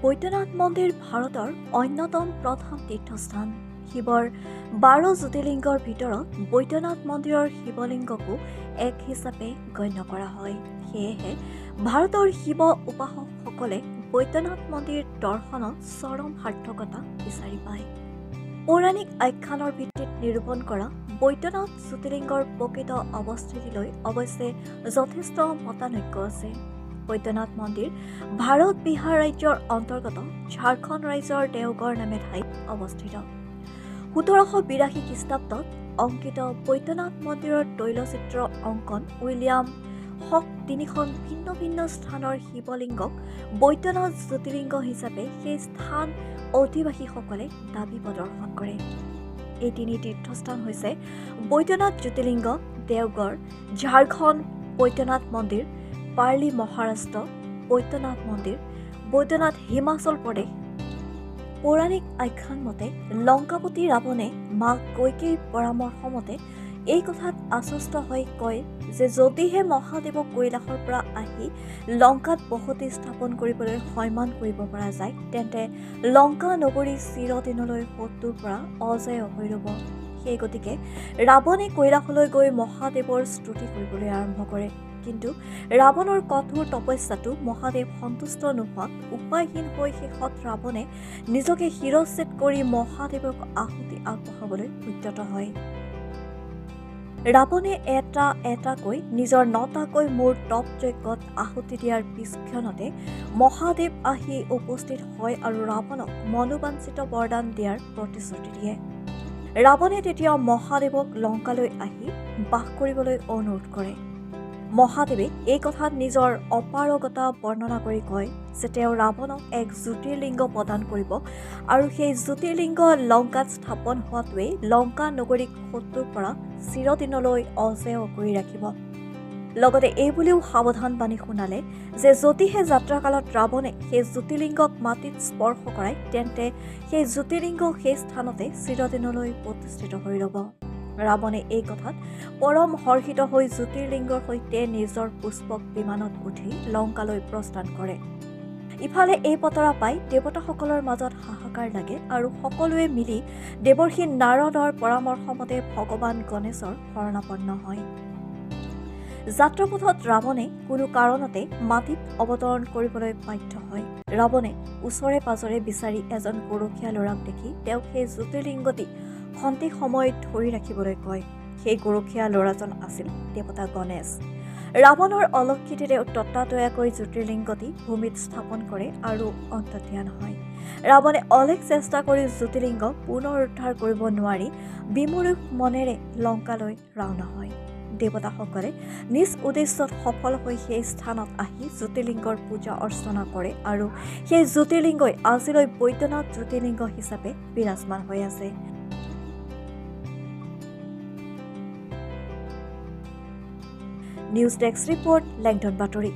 বৈদ্যনাথ মন্দিৰ ভাৰতৰ অন্যতম প্ৰধান তীৰ্থস্থান। শিৱৰ 12 জ্যোতিৰ্লিংগৰ ভিতৰত বৈদ্যনাথ মন্দিৰৰ শিৱলিংগকো এক হিচাপে গণ্য কৰা হয়। সেয়েহে ভাৰতৰ শিৱ উপাসকসকলে বৈদ্যনাথ মন্দিৰ দৰ্শনত চৰম সাৰ্থকতা বিচাৰি পায়। পৌৰাণিক আখ্যানৰ ভিত্তিত নিৰূপণ কৰা বৈদ্যনাথ জ্যোতিৰ্লিংগৰ প্ৰকৃত অৱস্থিতিলৈ অৱশ্যে যথেষ্ট মতানৈক্য আছে। বৈদ্যনাথ মন্দিৰ ভাৰত বিহাৰ ৰাজ্যৰ অন্তৰ্গত ঝাৰখণ্ড ৰাজ্যৰ দেওগড় নামে ঠাইত অৱস্থিত। 1782 খ্ৰীষ্টাব্দত অংকিত বৈদ্যনাথ মন্দিৰৰ তৈলচিত্ৰ অংকন উইলিয়াম হক 3খন ভিন্ন ভিন্ন স্থানৰ শিৱলিংগক বৈদ্যনাথ জ্যোতিৰ্লিংগ হিচাপে সেই স্থান অধিবাসীসকলে দাবী প্ৰদৰ্শন কৰে। এই তিনি তীৰ্থস্থান হৈছে বৈদ্যনাথ জ্যোতিৰ্লিংগ দেওগড়, ঝাৰখণ্ড বৈদ্যনাথ মন্দিৰ, পাৰ্লি মহাৰাষ্ট্ৰ বৈদ্যনাথ মন্দিৰ, বৈদ্যনাথ হিমাচল প্ৰদেশ। পৌৰাণিক আখ্যান মতে লংকাপতি ৰাৱণে মাক কৈকেয়ীৰ পৰামৰ্শ মতে এই কথাত আশ্বস্ত হৈ কয় যে যদিহে মহাদেৱক কৈলাশৰ পৰা আহি লংকাত বসতি স্থাপন কৰিবলৈ সন্মান কৰিব পৰা যায় তেন্তে লংকা নগৰী চিৰদিনলৈ শত্ৰুৰ পৰা অজেয় হৈ ৰ'ব। সেই গতিকে ৰাৱণে কৈলাশলৈ গৈ মহাদেৱৰ স্তুতি কৰিবলৈ আৰম্ভ কৰে। কিন্তু ৰাৱণৰ কঠোৰ তপস্যাটো মহাদেৱ সন্তুষ্ট নোহোৱাত উপায়হীন হৈ শেষত ৰাৱণে নিজকে শিৰচ্ছেদ কৰি মহাদেৱক আহুতি আগবঢ়াবলৈ উদ্যত হয়। ৰাৱণে এটা এটাকৈ নিজৰ 9টাকৈ মূৰ তপ যজ্ঞত আহুতি দিয়াৰ পিছক্ষণতে মহাদেৱ আহি উপস্থিত হয় আৰু ৰাৱণক মনোবাঞ্ছিত বৰদান দিয়াৰ প্ৰতিশ্ৰুতি দিয়ে। ৰাৱণে তেতিয়া মহাদেৱক লংকালৈ আহি বাস কৰিবলৈ অনুৰোধ কৰে। মহাদেৱে এই কথাত নিজৰ অপাৰগতা বৰ্ণনা কৰি কয় যে তেওঁ ৰাৱণক এক জ্যোতিৰ্লিংগ প্ৰদান কৰিব আৰু সেই জ্যোতিৰ্লিংগ লংকাত স্থাপন হোৱাটোৱেই লংকা নগৰীক শত্ৰুৰ পৰা চিৰদিনলৈ অজেয় কৰি ৰাখিব। লগতে এইবুলিও সাৱধান বাণী শুনালে যে যদিহে যাত্ৰাকালত ৰাৱণে সেই জ্যোতিৰ্লিংগক মাটিত স্পৰ্শ কৰায় তেন্তে সেই জ্যোতিৰ্লিংগ সেই স্থানতে চিৰদিনলৈ প্ৰতিষ্ঠিত হৈ ৰ'ব। ৰাৱণে এই কথাত পৰম হৰ্ষিত হৈ জ্যোতিৰ্লিংগৰ সৈতে নিজৰ পুষ্পক বিমানত উঠি লংকালৈ প্ৰস্থান কৰে। ইফালে এই পতৰা পাই দেৱতাসকলৰ মাজত হাহাকাৰ লাগে আৰু সকলোৱে মিলি দেৱৰ্ষি নাৰদৰ পৰামৰ্শমতে ভগৱান গণেশৰ শৰণাপন্ন হয়। যাত্ৰাপথত ৰাৱণে কোনো কাৰণতে মাটিত অৱতৰণ কৰিবলৈ বাধ্য হয়। ৰাৱণে ওচৰে পাজৰে বিচাৰি এজন গৰখীয়া ল'ৰাক দেখি তেওঁক সেই জ্যোতিৰ্লিংগটি খন্তেক সময় ধৰি ৰাখিবলৈ কয়। সেই গৰখীয়া ল'ৰাজন আছিল দেৱতা গণেশ। ৰাৱণৰ অলক্ষিতেৰে তত্ত্বাতয়াকৈ জ্যোতিৰ্লিংগটি ভূমিত স্থাপন কৰে আৰু অন্তৰ্ধান হয়। ৰাৱণে অলেখ চেষ্টা কৰি জ্যোতিৰ্লিংগ পুনৰ উদ্ধাৰ কৰিব নোৱাৰি বিমূঢ় মনেৰে লংকালৈ ৰাওনা হয়। দেৱতাসকলে নিজ উদ্দেশ্যত সফল হৈ সেই স্থানত আহি জ্যোতিৰ্লিংগৰ পূজা অৰ্চনা কৰে আৰু সেই জ্যোতিৰ্লিংগই আজিলৈ বৈদ্যনাথ জ্যোতিৰ্লিংগ হিচাপে বিৰাজমান হৈ আছে। নিউজ ডেস্ক ৰিপৰ্ট, লেংডন বাতৰি।